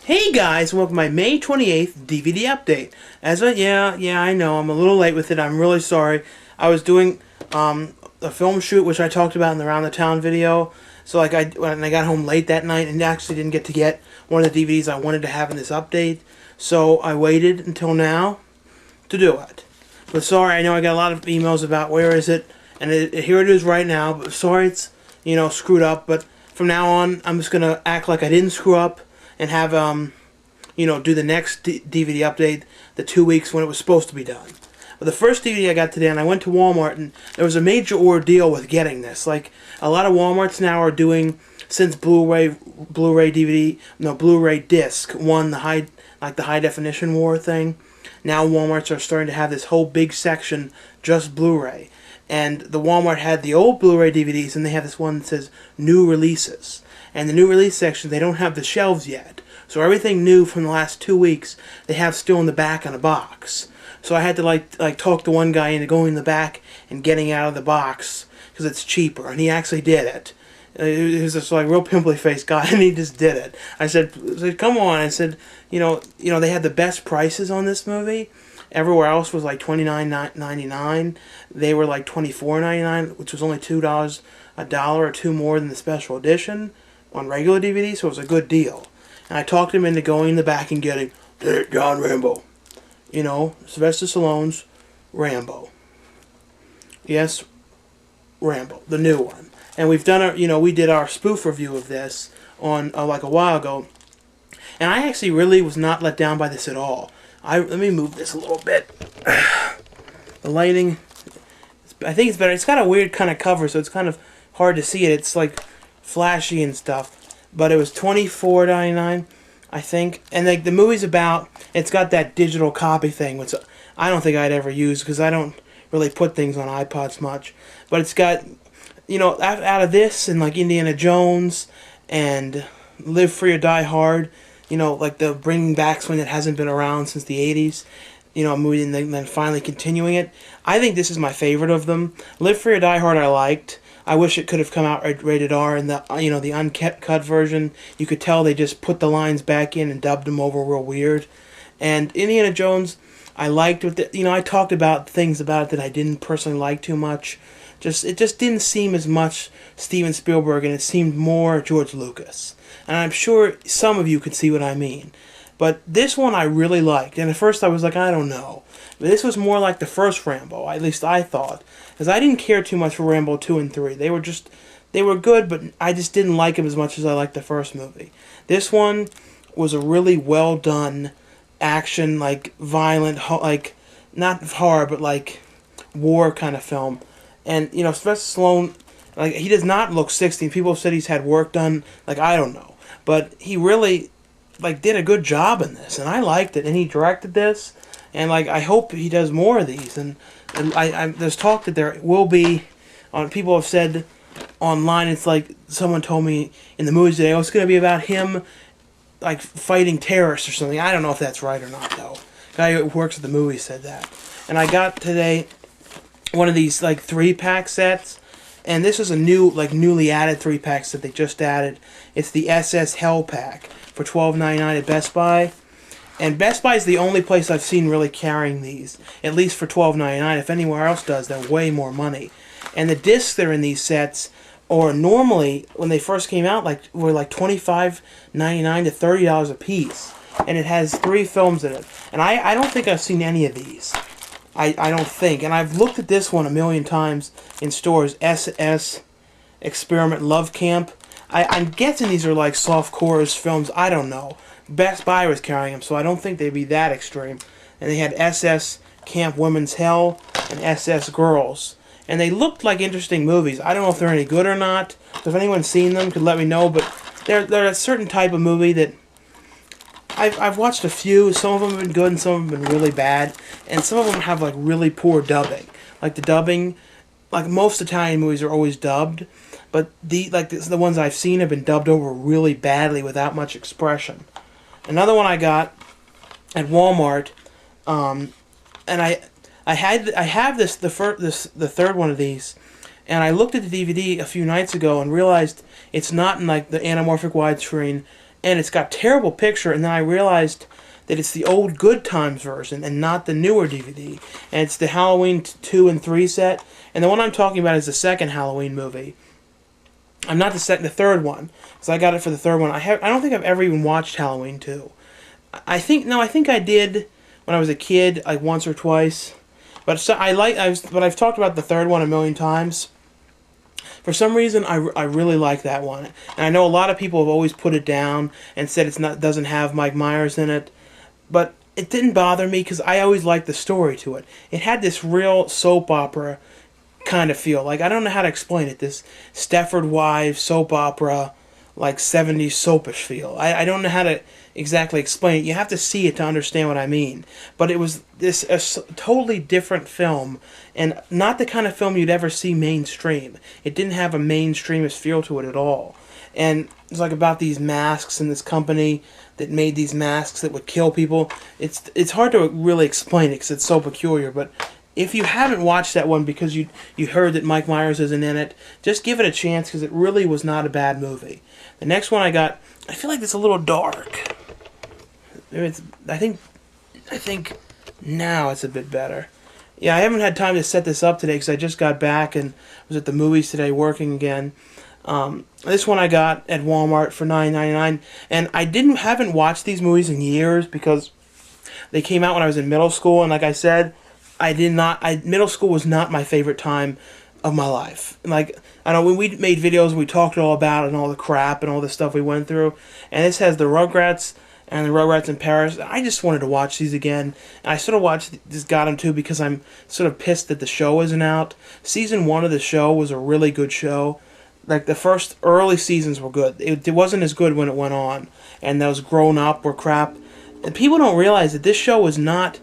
Hey guys, welcome to my May 28th DVD update. Yeah, I know, I'm a little late with it. I'm really sorry. I was doing a film shoot, which I talked about in the Around the Town video. So when I got home late that night and actually didn't get to get one of the DVDs I wanted to have in this update. So I waited until now to do it. But sorry, I know I got a lot of emails about where is it, and here it is right now. But sorry it's, screwed up. But from now on, I'm just going to act like I didn't screw up and have, do the next DVD update the 2 weeks when it was supposed to be done. But the first DVD I got today, and I went to Walmart, and there was a major ordeal with getting this. Like, a lot of Walmarts now are doing, since Blu-ray disc won the high definition war thing, now Walmarts are starting to have this whole big section just Blu-ray. And the Walmart had the old Blu-ray DVDs, and they have this one that says new releases. And the new release section, they don't have the shelves yet. So everything new from the last 2 weeks, they have still in the back on a box. So I had to talk to one guy into going in the back and getting out of the box because it's cheaper, and he actually did it. He was this real pimply faced guy, and he just did it. I said, "Come on!" I said, they had the best prices on this movie. Everywhere else was like $29.99. They were like $24.99, which was only $2, a dollar or two more than the special edition on regular DVD, so it was a good deal. And I talked him into going in the back and getting John Rambo. Sylvester Stallone's Rambo. Yes, Rambo, the new one. And we've done we did our spoof review of this on a while ago. And I actually really was not let down by this at all. Let me move this a little bit. The lighting, I think it's better. It's got a weird kind of cover, so it's kind of hard to see it. It's like flashy and stuff. But it was $24.99, I think. And the movie's about, it's got that digital copy thing, which I don't think I'd ever use because I don't really put things on iPods much. But it's got, out of this and like Indiana Jones and Live Free or Die Hard, like the bringing back something that hasn't been around since the 80s, a movie and then finally continuing it. I think this is my favorite of them. Live Free or Die Hard I liked. I wish it could have come out rated R, and the uncut version, you could tell they just put the lines back in and dubbed them over real weird. And Indiana Jones, I liked I talked about things about it that I didn't personally like too much. It just didn't seem as much Steven Spielberg, and it seemed more George Lucas. And I'm sure some of you could see what I mean. But this one I really liked, and at first I was like, I don't know. But this was more like the first Rambo, at least I thought. Because I didn't care too much for Rambo 2 and 3. They were good, but I just didn't like them as much as I liked the first movie. This one was a really well done action, violent, not horror, but war kind of film. And, Sylvester Stallone, he does not look 60. People have said he's had work done, I don't know. But he really, did a good job in this, and I liked it. And he directed this, and, I hope he does more of these. And there's talk that there will be, people have said online, it's someone told me in the movies today, it's going to be about him, fighting terrorists or something. I don't know if that's right or not, though. The guy who works at the movie said that. And I got today one of these, 3-pack sets. And this is a newly added 3-pack that they just added. It's the SS Hell Pack for $12.99 at Best Buy. And Best Buy is the only place I've seen really carrying these, at least for $12.99. If anywhere else does, they're way more money. And the discs that are in these sets, or normally, when they first came out, were $25.99 to $30 a piece. And it has 3 films in it. And I don't think I've seen any of these. I don't think. And I've looked at this one a million times in stores. SS Experiment Love Camp. I'm guessing these are softcore films. I don't know. Best Buy was carrying them, so I don't think they'd be that extreme. And they had SS Camp Women's Hell and SS Girls. And they looked like interesting movies. I don't know if they're any good or not. So if anyone's seen them, could let me know. But they're a certain type of movie that I've watched a few. Some of them have been good and some of them have been really bad. And some of them have really poor dubbing. The dubbing, most Italian movies are always dubbed. But the ones I've seen have been dubbed over really badly without much expression. Another one I got at Walmart, and I have the third one of these, and I looked at the DVD a few nights ago and realized it's not in the anamorphic widescreen, and it's got terrible picture, and then I realized that it's the old Good Times version and not the newer DVD. And it's the Halloween 2 and 3 set. And the one I'm talking about is the second Halloween movie. I'm not the third one, because I got it for the third one. I don't think I've ever even watched Halloween 2. I think I did when I was a kid, like once or twice. But but I've talked about the third one a million times. For some reason, I really like that one, and I know a lot of people have always put it down and said doesn't have Mike Myers in it, but it didn't bother me because I always liked the story to it. It had this real soap opera kind of feel. Like, I don't know how to explain it. This Stepford Wives soap opera, like 70s soapish feel. I don't know how to exactly explain it. You have to see it to understand what I mean. But it was a totally different film, and not the kind of film you'd ever see mainstream. It didn't have a mainstreamist feel to it at all. And it's like about these masks and this company that made these masks that would kill people. It's hard to really explain it because it's so peculiar, but if you haven't watched that one because you heard that Mike Myers isn't in it, just give it a chance because it really was not a bad movie. The next one I got, I feel like it's a little dark. I think now it's a bit better. Yeah, I haven't had time to set this up today because I just got back and was at the movies today working again. This one I got at Walmart for $9.99, and I haven't watched these movies in years because they came out when I was in middle school, and like I said, middle school was not my favorite time of my life. Like, I know when we made videos, we talked all about it and all the crap and all the stuff we went through, and this has the Rugrats and the Rugrats in Paris. I just wanted to watch these again, and I sort of got them too because I'm sort of pissed that the show isn't out. Season 1 of the show was a really good show. Like, the first early seasons were good. It wasn't as good when it went on, and those Grown Up were crap. And people don't realize that this show was not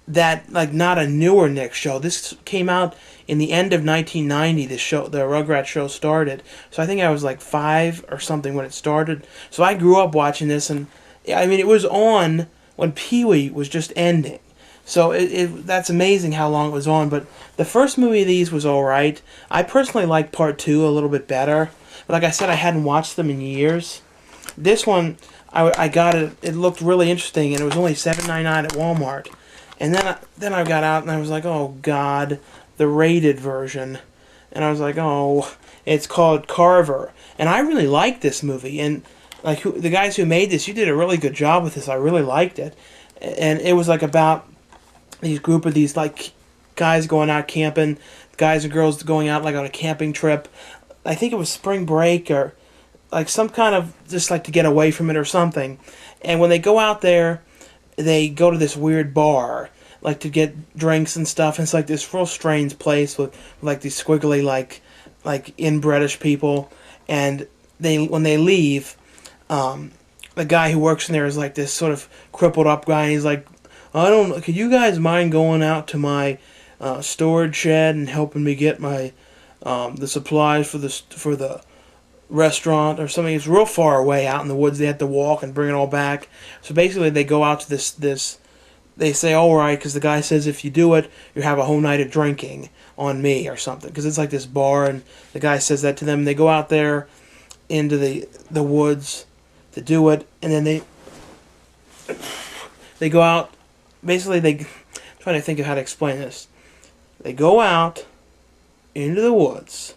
not a newer Nick show. This came out in the end of 1990. The Rugrats show started. So I think I was like 5 or something when it started. So I grew up watching this, and I mean, it was on when Pee-wee was just ending. So that's amazing how long it was on. But the first movie of these was alright. I personally like part 2 a little bit better. But like I said, I hadn't watched them in years. This one, I got it. It looked really interesting, and it was only $7.99 at Walmart. And then I got out and I was like, oh God, the rated version. And I was like, oh, it's called Carver. And I really liked this movie. And like the guys who made this, you did a really good job with this. I really liked it. And it was like about these group of these like guys going out camping, guys and girls going out like on a camping trip. I think it was spring break or like some kind of just like to get away from it or something. And when they go out there, they go to this weird bar, like to get drinks and stuff. And it's like this real strange place with like these squiggly like inbred-ish people. And when they leave, the guy who works in there is like this sort of crippled up guy. And he's like, could you guys mind going out to my storage shed and helping me get my the supplies for the restaurant or something? It's real far away out in the woods. They have to walk and bring it all back. So basically they go out to this they say, all right, because the guy says if you do it, you have a whole night of drinking on me or something, because it's like this bar, and the guy says that to them. They go out there into the woods to do it, and then they go out. Basically, I'm trying to think of how to explain this. They go out into the woods,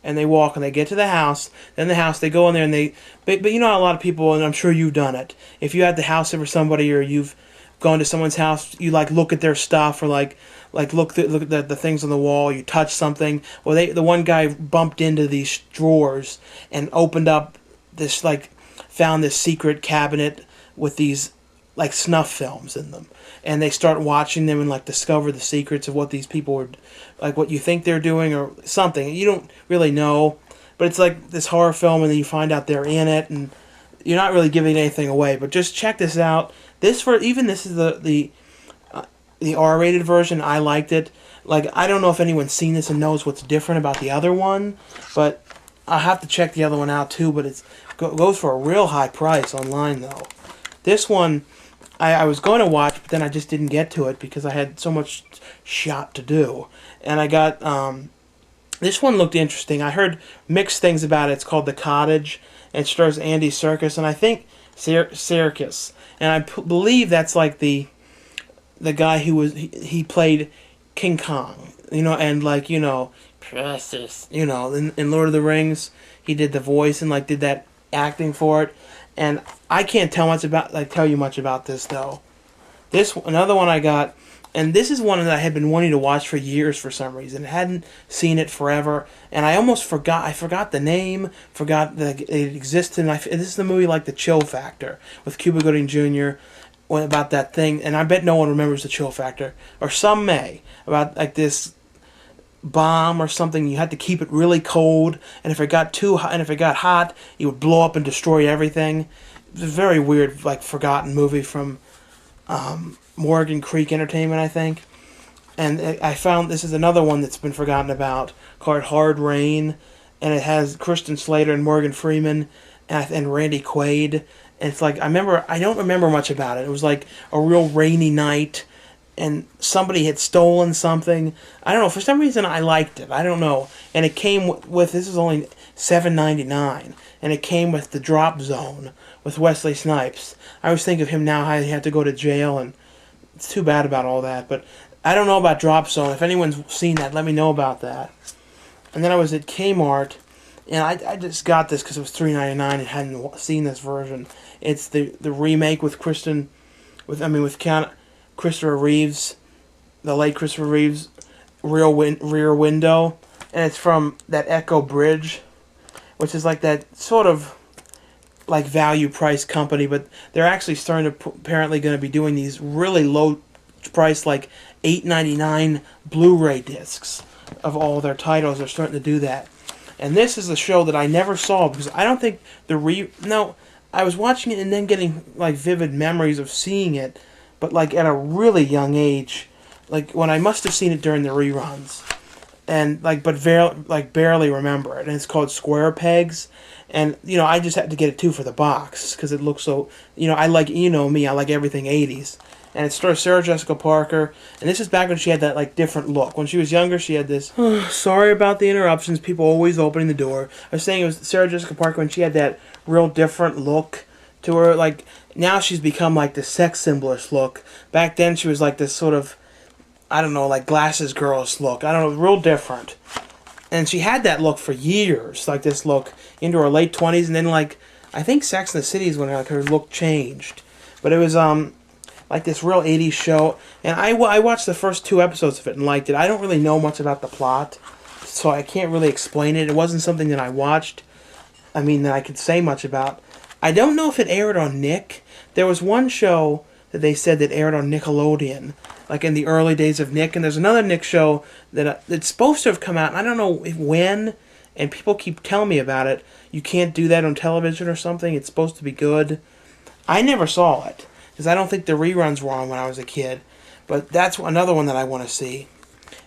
and they walk, and they get to the house. Then the house, they go in there, and but you know how a lot of people, and I'm sure you've done it. If you had the house over somebody, or you've gone to someone's house, you like look at their stuff, or like look at the things on the wall. You touch something. Well, the one guy bumped into these drawers and opened up this found this secret cabinet with these like snuff films in them, and they start watching them and like discover the secrets of what these people are, like what you think they're doing or something. You don't really know, but it's like this horror film, and then you find out they're in it, and you're not really giving anything away. But just check this out. This is the R-rated version. I liked it. Like, I don't know if anyone's seen this and knows what's different about the other one, but I'll have to check the other one out too. But it goes for a real high price online though. This one I was going to watch, but then I just didn't get to it because I had so much shot to do. And I got this one looked interesting. I heard mixed things about it. It's called The Cottage, and it stars Andy Serkis, and I think Serkis, and I believe that's like the guy who he played King Kong, and like Precious, in Lord of the Rings, he did the voice and like did that acting for it, and I can't tell you much about this though. This another one I got. And this is one that I had been wanting to watch for years for some reason. I hadn't seen it forever, and I almost forgot. I forgot the name, forgot that it existed. And this is the movie like The Chill Factor with Cuba Gooding Jr. About that thing, and I bet no one remembers The Chill Factor, or some may, about like this bomb or something. You had to keep it really cold, and if it got too hot, it would blow up and destroy everything. It was a very weird, like forgotten movie from Morgan Creek Entertainment, I think. And I found this is another one that's been forgotten about, called Hard Rain, and it has Kristen Slater and Morgan Freeman and Randy Quaid. And it's like, I don't remember much about it. It was like a real rainy night, and somebody had stolen something. I don't know, for some reason I liked it. I don't know. And it came with this is only $7.99, and it came with The Drop Zone with Wesley Snipes. I always think of him now, how he had to go to jail, and it's too bad about all that. But I don't know about Drop Zone. If anyone's seen that, let me know about that. And then I was at Kmart, and I just got this because it was $3.99 and hadn't seen this version. It's the remake with Christopher Reeves, the late Christopher Reeves, Rear Window, and it's from that Echo Bridge, which is like that sort of like value price company, but they're actually starting to apparently going to be doing these really low price, like $8.99 Blu-ray discs of all their titles. They're starting to do that. And this is a show that I never saw because I don't think I was watching it and then getting like vivid memories of seeing it, but like at a really young age, like when I must have seen it during the reruns, and like barely remember it. And it's called Square Pegs, and I just had to get it too for the box because it looks so. I like me, I like everything 80s. And it stars Sarah Jessica Parker, and this is back when she had that like different look. When she was younger, she had this. Sorry about the interruptions. People always opening the door. I was saying it was Sarah Jessica Parker when she had that real different look to her. Like now she's become like the sex symbolish look. Back then she was like this sort of, I don't know, like glasses girlish look. I don't know, real different. And she had that look for years, like this look into her late 20s, and then like I think Sex and the City is when like her look changed. But it was like this real 80s show, and I watched the first 2 episodes of it and liked it. I don't really know much about the plot, so I can't really explain it. It wasn't something that I watched, that I could say much about. I don't know if it aired on Nick. There was one show that they said that aired on Nickelodeon, like in the early days of Nick, and there's another Nick show that's supposed to have come out, and I don't know when, and people keep telling me about it. You can't do that on television or something. It's supposed to be good. I never saw it, because I don't think the reruns were on when I was a kid. But that's another one that I want to see.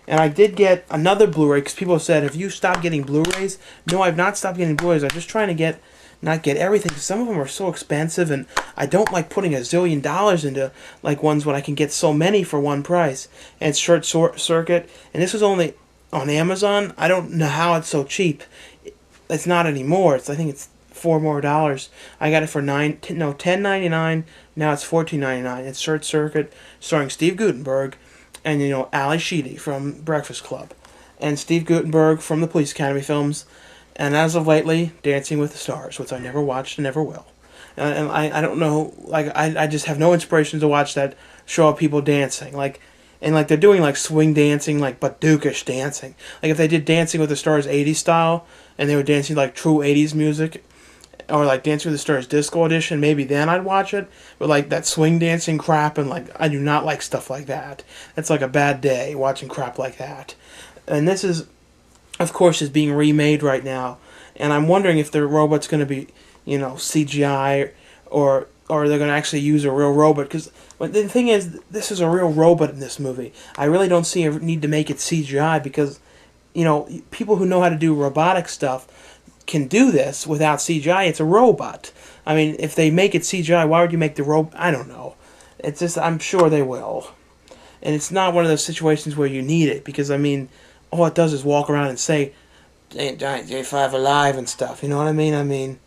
And I did get another Blu-ray, because people said, have you stopped getting Blu-rays? No, I've not stopped getting Blu-rays. I'm just trying to not get everything, because some of them are so expensive, and I don't like putting $1 zillion into like ones when I can get so many for one price. And it's Short Circuit, and this was only on Amazon. I don't know how it's so cheap. It's not anymore. I think it's $4 more. I got it for $10.99. Now it's $14.99. It's Short Circuit, starring Steve Guttenberg, and Ali Sheedy from Breakfast Club, and Steve Guttenberg from the Police Academy films, and as of lately, Dancing with the Stars, which I never watched and never will. And I don't know, like I just have no inspiration to watch that show of people dancing, and they're doing like swing dancing, but Dukish dancing. Like if they did Dancing with the Stars 80s style, and they were dancing like true 80s music, or like Dancing with the Stars Disco Edition, maybe then I'd watch it. But like that swing dancing crap, and I do not like stuff like that. That's like a bad day watching crap like that. And this is, of course, is being remade right now, and I'm wondering if the robot's going to be, CGI, or they're going to actually use a real robot. Because the thing is, this is a real robot in this movie. I really don't see a need to make it CGI because, people who know how to do robotic stuff can do this without CGI. It's a robot. If they make it CGI, why would you make the robot? I don't know. It's just, I'm sure they will. And it's not one of those situations where you need it, because, all it does is walk around and say, J5 alive and stuff, you know what I mean?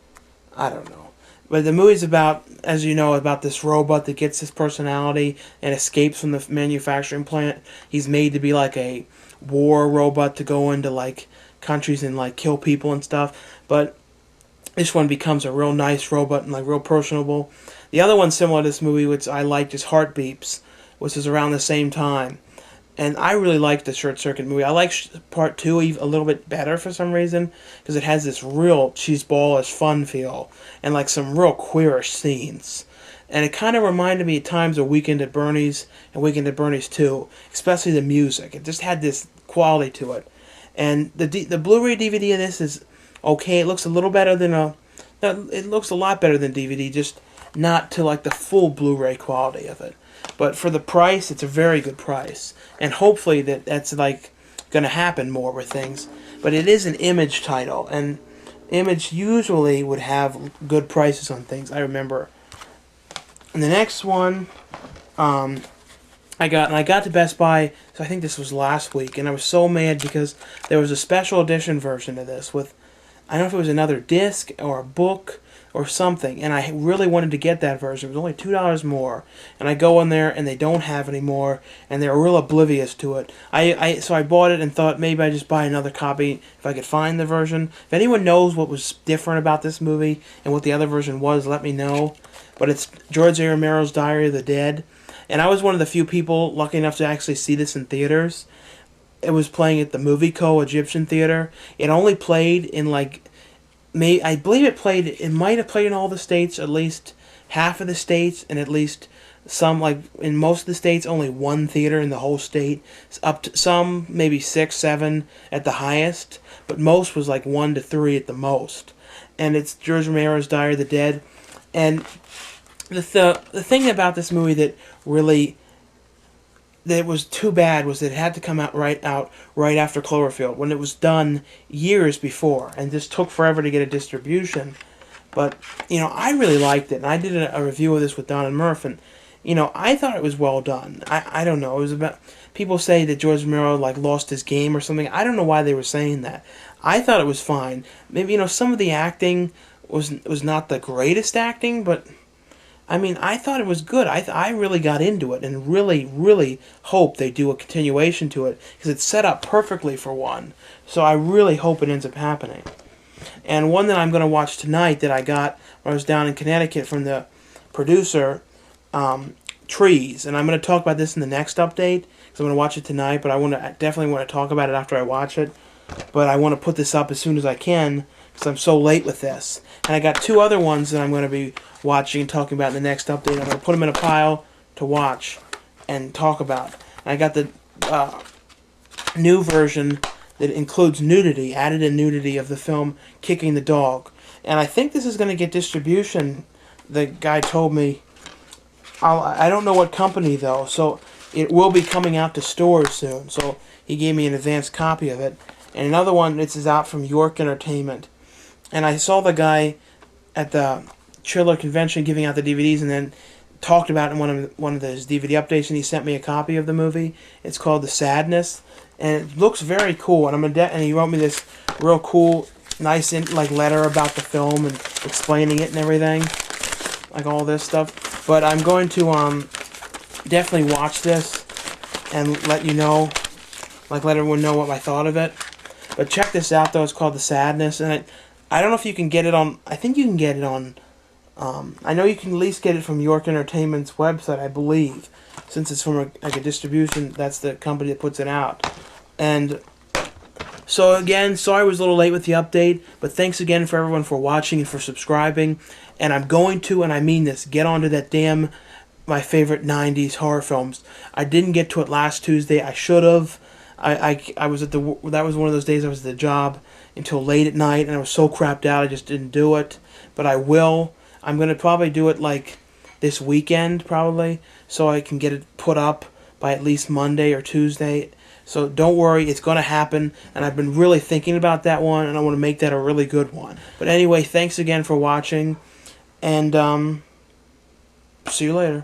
I don't know. But the movie's about, as you know, about this robot that gets his personality and escapes from the manufacturing plant. He's made to be like a war robot to go into like countries and like kill people and stuff. But this one becomes a real nice robot and like real personable. The other one similar to this movie, which I liked, is Heartbeeps, which is around the same time. And I really liked the Short Circuit movie. I like part 2 a little bit better for some reason, because it has this real cheeseballish fun feel, and like some real queerish scenes. And it kind of reminded me at times of Weekend at Bernie's and Weekend at Bernie's 2, especially the music. It just had this quality to it. And the Blu-ray DVD of this is okay. It looks a little better than it looks a lot better than DVD, just not to like the full Blu-ray quality of it. But for the price, it's a very good price. And hopefully that's like going to happen more with things. But it is an Image title, and Image usually would have good prices on things, I remember. And the next one I got to Best Buy, so I think this was last week, and I was so mad because there was a special edition version of this with, I don't know if it was another disc or a book or something, and I really wanted to get that version. It was only $2 more, and I go in there and they don't have any more, and they're real oblivious to it. So I bought it and thought maybe I'd just buy another copy if I could find the version. If anyone knows what was different about this movie and what the other version was, let me know. But it's George A. Romero's Diary of the Dead, and I was one of the few people lucky enough to actually see this in theaters. It was playing at the Movie Co. Egyptian Theater. It only played in like, I believe it might have played in all the states, at least half of the states, and at least some, like in most of the states, only one theater in the whole state. Up to some, maybe 6, 7 at the highest, but most was like 1 to 3 at the most. And it's George Romero's Diary of the Dead. And the thing about this movie that was too bad was that it had to come out right after Cloverfield, when it was done years before, and just took forever to get a distribution. But, I really liked it, and I did a review of this with Don and Murph, and, I thought it was well done. I don't know, it was about, people say that George Romero, like, lost his game or something. I don't know why they were saying that. I thought it was fine. Maybe, some of the acting was not the greatest acting, but I thought it was good. I really got into it and really, really hope they do a continuation to it, because it's set up perfectly for one. So I really hope it ends up happening. And one that I'm going to watch tonight that I got when I was down in Connecticut from the producer, Trees. And I'm going to talk about this in the next update, because I'm going to watch it tonight, but I definitely want to talk about it after I watch it. But I want to put this up as soon as I can, because I'm so late with this. And I got 2 other ones that I'm going to be watching and talking about in the next update. I'm going to put them in a pile to watch and talk about. And I got the new version that includes nudity, added in nudity of the film Kicking the Dog. And I think this is going to get distribution, the guy told me. I don't know what company, though, so it will be coming out to stores soon. So he gave me an advanced copy of it. And another one, this is out from York Entertainment. And I saw the guy at the Chiller convention giving out the DVDs, and then talked about it in one of his DVD updates, and he sent me a copy of the movie. It's called The Sadness, and it looks very cool. And and he wrote me this real cool, nice letter about the film and explaining it and everything, like all this stuff. But I'm going to definitely watch this and let you know, let everyone know what I thought of it. But check this out, though. It's called The Sadness, and I don't know if you can get it on. I think you can get it on. I know you can at least get it from York Entertainment's website, I believe, since it's from a distribution. That's the company that puts it out. And so again, sorry I was a little late with the update, but thanks again for everyone for watching and for subscribing. And I'm going to, and I mean this, get onto that damn my favorite 90s horror films. I didn't get to it last Tuesday. I should have. I was that was one of those days I was at the job until late at night, and I was so crapped out I just didn't do it. But I will. I'm going to probably do it like this weekend, probably, so I can get it put up by at least Monday or Tuesday. So don't worry, it's going to happen, and I've been really thinking about that one, and I want to make that a really good one. But anyway, thanks again for watching, and see you later.